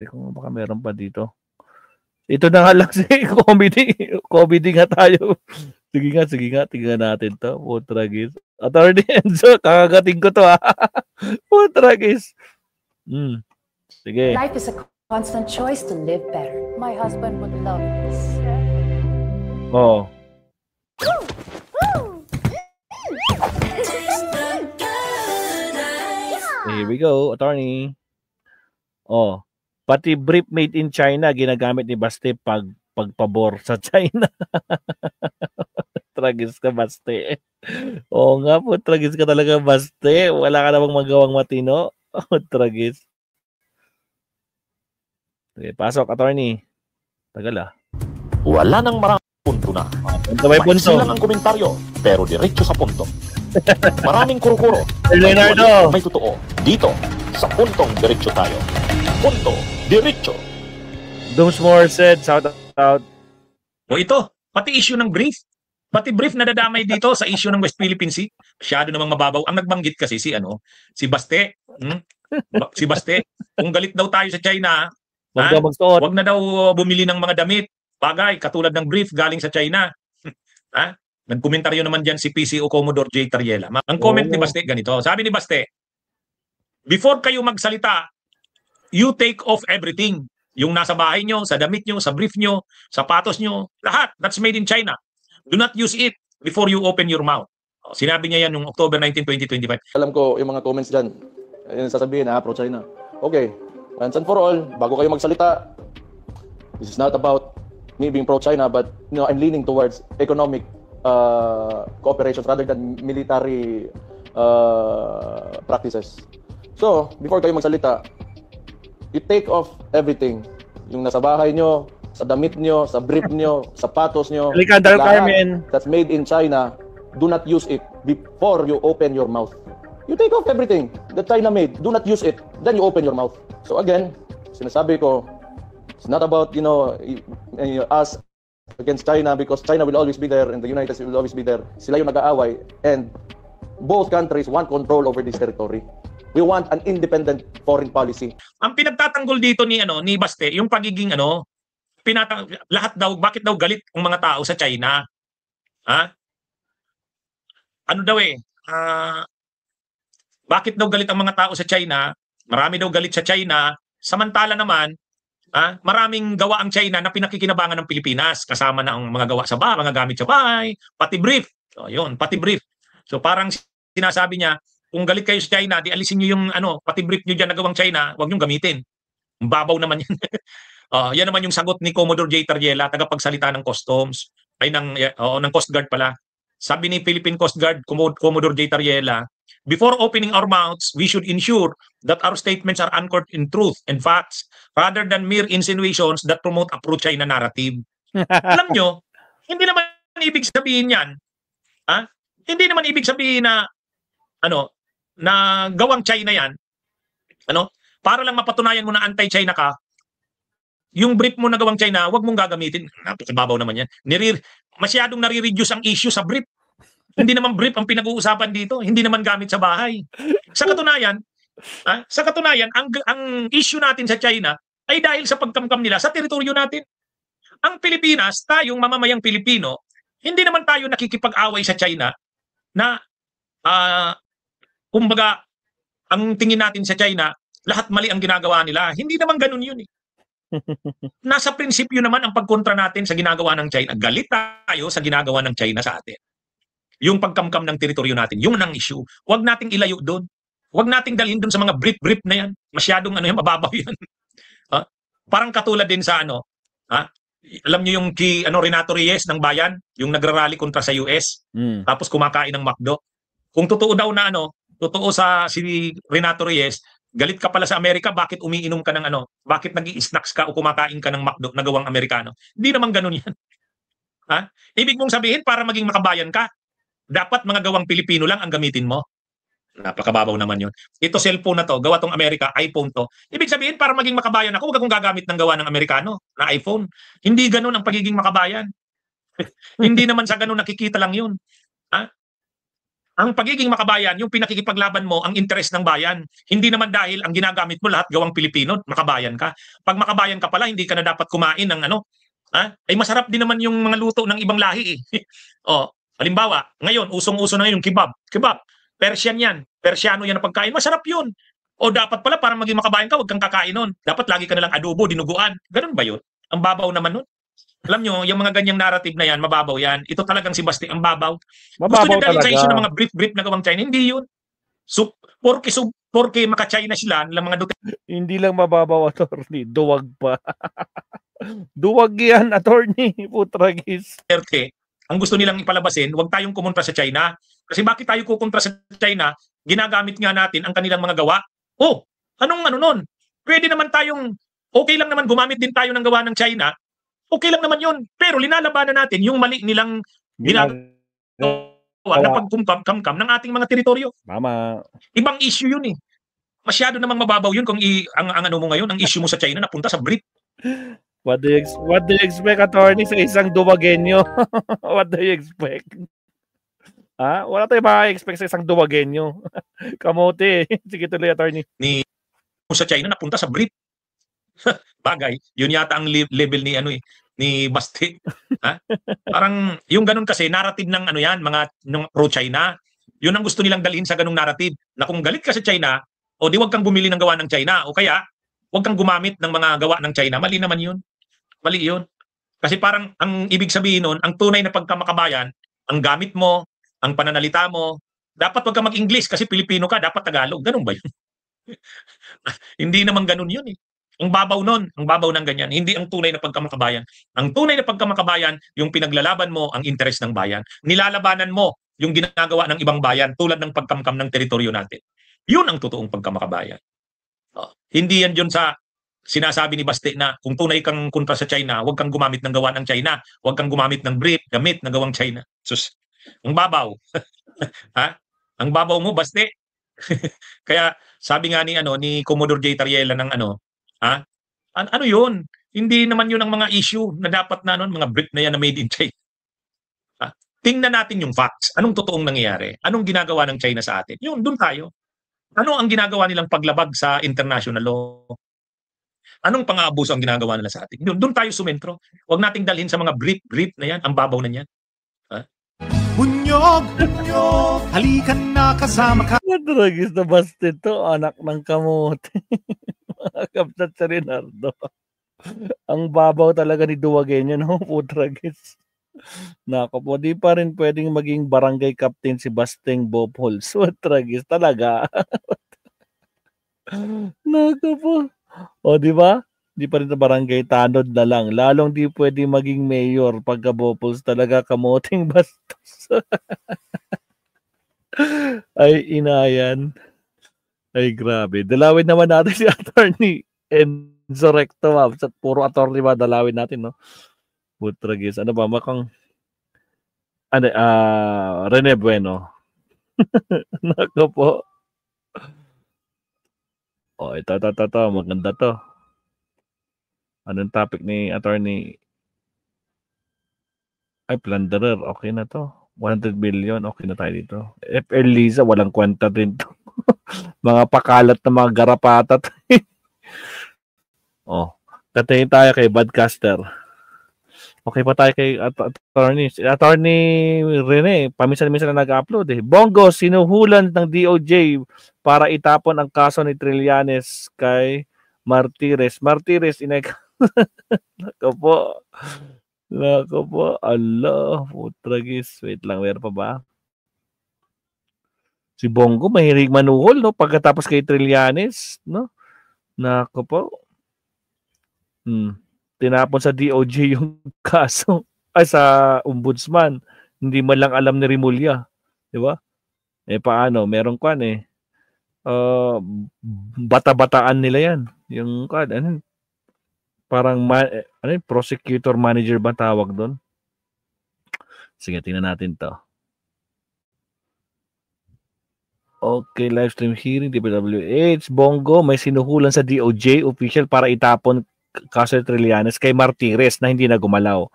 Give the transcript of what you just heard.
Kung baka meron pa dito. Ito na nga lang si comedy nga tayo. Sige nga, tingnan natin to. Putragis. Attorney Enzo, kakagating ko to ha. Putragis. Sige. Life is a constant choice to live better. My husband would love this. Oh. Here we go, attorney. Oh. Pati brief made in China ginagamit ni Baste pagpabor sa China. Tragis ka, Baste. Oo nga po, tragis ka talaga, Baste. Wala ka namang magawang matino. Tragis. Okay, pasok, attorney. Tagal ah. Wala nang maraming punto na. Punto may punto. Maiksi lang ang komentaryo, pero diretso sa punto. Maraming kuro-kuro. Leonardo. May totoo. Dito, sa puntong diretso tayo. Punto, diretso. Doomsmore said, shout out. O ito, pati issue ng brief. Pati brief na dadamay dito sa issue ng West Philippine Sea. Masyado namang mababaw. Ang nagbanggit kasi si Baste. Si Baste. Kung galit daw tayo sa China, wag na daw bumili ng mga damit. Bagay, katulad ng brief galing sa China. Nagkomentaryo naman dyan si PCO Commodore J. Tariela. Ang comment ni Baste, ganito. Sabi ni Baste, before kayo magsalita, you take off everything. Yung nasa bahay nyo, sa damit nyo, sa brief nyo, sapatos nyo, lahat. That's made in China. Do not use it before you open your mouth. Sinabi niya yan yung October 19, 2025. Alam ko yung mga comments dyan. Yung sasabihin, pro-China. Okay, once and for all, bago kayo magsalita, this is not about me being pro-China, but I'm leaning towards economic cooperations rather than military practices. So, before kayo magsalita, you take off everything. Yung nasa bahay nyo, sa damit nyo, sa brief nyo, sapatos nyo, lahat that's made in China, do not use it before you open your mouth. You take off everything that China made, do not use it, then you open your mouth. So again, sinasabi ko, it's not about, us against China, because China will always be there and the United States will always be there. Sila yung nag-aaway, and both countries want control over this territory. We want an independent foreign policy. Ang pinagtatanggol dito ni Baste, yung pagiging lahat daw, bakit daw galit ang mga tao sa China? Bakit daw galit ang mga tao sa China? Marami daw galit sa China. Samantala naman, maraming gawa ang China na pinakikinabangan ng Pilipinas. Kasama na ang mga gawa sa bahay, mga gamit sa bahay, pati brief. So, yun, pati brief. So parang sinasabi niya, kung galit kayo sa China, di alisin niyo yung pati brief niyo diyan na gawang China, wag niyo gamitin. Babaw naman yan. Yan naman yung sagot ni Commodore J. Tariela, tagapagsalita ng Customs, ng Coast Guard pala. Sabi ni Philippine Coast Guard, Commodore J. Tariela, before opening our mouths, we should ensure that our statements are anchored in truth and facts rather than mere insinuations that promote a pro-China narrative. Alam nyo, hindi naman ibig sabihin yan. Hindi naman ibig sabihin na na gawang China yan, para lang mapatunayan mo na anti-China ka, yung brief mo na gawang China, wag mong gagamitin. Napakababaw naman yan. Masyadong nare-reduce ang issue sa brief. Hindi naman brief ang pinag-uusapan dito. Hindi naman gamit sa bahay. Sa katunayan, ang issue natin sa China ay dahil sa pagkamkam nila sa teritoryo natin. Ang Pilipinas, tayong mamamayang Pilipino, hindi naman tayo nakikipag-away sa China na kumbaga, ang tingin natin sa China, lahat mali ang ginagawa nila. Hindi naman ganun yun eh. Nasa prinsipyo naman ang pagkontra natin sa ginagawa ng China. Galit tayo sa ginagawa ng China sa atin. Yung pagkamkam ng teritoryo natin, yung ang issue. Huwag nating ilayo doon. Huwag nating dalhin doon sa mga brief na yan. Masyadong mababaw yan. Parang katulad din sa alam niyo yung Renato Reyes ng Bayan, yung nagrarally kontra sa US, tapos kumakain ng McDo. Kung totoo daw na totoo sa si Renato Reyes, galit ka pala sa Amerika, bakit umiinom ka ng bakit nag-i-snacks ka o kumakain ka ng McDo na gawang Amerikano? Hindi naman ganun yan. Ibig mong sabihin, para maging makabayan ka, dapat mga gawang Pilipino lang ang gamitin mo. Napakababaw naman yun. Ito cellphone na to, gawa tong Amerika, iPhone to. Ibig sabihin, para maging makabayan ako, huwag akong gagamit ng gawa ng Amerikano na iPhone. Hindi ganun ang pagiging makabayan. Hindi naman sa ganun nakikita lang yun. Ang pagiging makabayan, yung pinakikipaglaban mo, ang interes ng bayan. Hindi naman dahil ang ginagamit mo lahat gawang Pilipino, makabayan ka. Pag makabayan ka pala, hindi ka na dapat kumain ng ano. Ay masarap din naman yung mga luto ng ibang lahi eh. Halimbawa, ngayon, usong-uso na yung kebab. Kebab, Persian yan. Persiano yan na pagkain. Masarap yun. O dapat pala, para maging makabayan ka, huwag kang kakain nun. Dapat lagi ka nalang adobo, dinuguan. Ganun ba yun? Ang babaw naman nun. Alam nyo, yung mga ganyang narrative na yan, mababaw yan. Ito talagang si Basti, ang babaw. Gusto Mababaw niya dalhin sa talaga. issue ng mga brief na gawang China. Hindi yun. Porke maka-China sila, ng mga Hindi lang mababaw, attorney. Duwag pa. Duwag yan, attorney. Putragis. Duterte, ang gusto nilang ipalabasin, huwag tayong kumontra sa China. Kasi bakit tayo kukontra sa China? Ginagamit nga natin ang kanilang mga gawa. Anong ano nun? Pwede naman tayong, okay lang naman gumamit din tayo ng gawa ng China. Okay lang naman yun. Pero linalabanan natin yung mali nilang ginagawa na pagkumkam-kam ng ating mga teritoryo. Mama. Ibang issue yun eh. Masyado namang mababaw yun kung ang ano mo ngayon, ang issue mo sa China napunta sa brief. What do you expect, attorney, sa isang duwagenyo? What do you expect? Wala tayong ma-expect sa isang duwagenyo. Kamote. Sige tuloy, attorney. Sa China napunta sa brief. Bagay, yun yata ang level ni ni Basti. Parang yung ganun kasi narrative ng ano yan, mga pro-China. Yun ang gusto nilang dalhin sa ganung narrative. Na kung galit ka sa China, o di wag kang bumili ng gawa ng China, o kaya wag kang gumamit ng mga gawa ng China. Mali naman yun. Mali yun. Kasi parang ang ibig sabihin nun, ang tunay na pagkamakabayan, ang gamit mo, ang pananalita mo, dapat wag kang mag-English kasi Pilipino ka, dapat Tagalog. Ganun ba yun? Hindi naman ganun yun eh. Ang babaw nun, ang babaw ng ganyan. Hindi ang tunay na pagkamakabayan. Ang tunay na pagkamakabayan, yung pinaglalaban mo ang interes ng bayan. Nilalabanan mo yung ginagawa ng ibang bayan tulad ng pagkamkam ng teritoryo natin. Yun ang totoong pagkamakabayan. Hindi yan yun sa sinasabi ni Basti na kung tunay kang kontra sa China, huwag kang gumamit ng gawa ng China. Huwag kang gumamit ng gamit na gawang China. Sus, ang babaw. Ang babaw mo, Basti. Kaya sabi nga ni Commodore J. Tariela ng ano yun? Hindi naman yun ang mga issue na dapat na mga brief na yan na made in China. Tingnan natin yung facts. Anong totoong nangyayari? Anong ginagawa ng China sa atin? Yun, doon tayo. Ano ang ginagawa nilang paglabag sa international law? Anong pang-aabuso ang ginagawa nila sa atin? Yun, doon tayo sumentro. Huwag nating dalhin sa mga brief na yan, ang babaw na yan. Bunyog, halikan na kasama ka. Madragis na Basti to, anak ng kamote. Kapsat sa Rinardo. Ang babaw talaga ni Duwagenyo, no? Putragis. Nako po, di pa rin pwedeng maging barangay captain si Basteng Bophols. Putragis talaga. Nako po. O, di ba? Di pa rin na barangay, tanod na lang. Lalong di pwedeng maging mayor pagka Bophols talaga kamoting bastos. Ay, inayan. Ay, grabe. Dalawin naman natin si Attorney Enzo Recto, ma'am. Puro attorney ba dalawin natin, no? Putragis. Ano ba? Rene Bueno. Nako po. Ito. Maganda to. Anong topic ni Attorney? Ay, plunderer. Okay na to. 100 billion. Okay na tayo dito. FL Liza, walang kwenta din to. Mga pakalat na mga garapatat. Katayin tayo kay Badcaster. Okay pa tayo kay Attorney Rene. Paminsan-minsan na nag-upload eh. Bongo, sinuhulan ng DOJ para itapon ang kaso ni Trillanes kay Martires. Nako po. Allah, putragis. Wait lang, meron pa ba? Si Bongo mahilig manuhol, no? Pagkatapos kay Trillanes, no? Nako po. Tinapon sa DOJ yung kaso ay sa ombudsman. Hindi man lang alam ni Rimulya, di ba? Paano? Meron kwan bata-bataan nila yan. Yung kwan, parang prosecutor manager ba tawag doon? Sige, tingnan natin to. Okay, live stream hearing, DPWH. Bongo, may sinuhulan sa DOJ official para itapon kaso ni Trillanes kay Martires na hindi na gumalaw.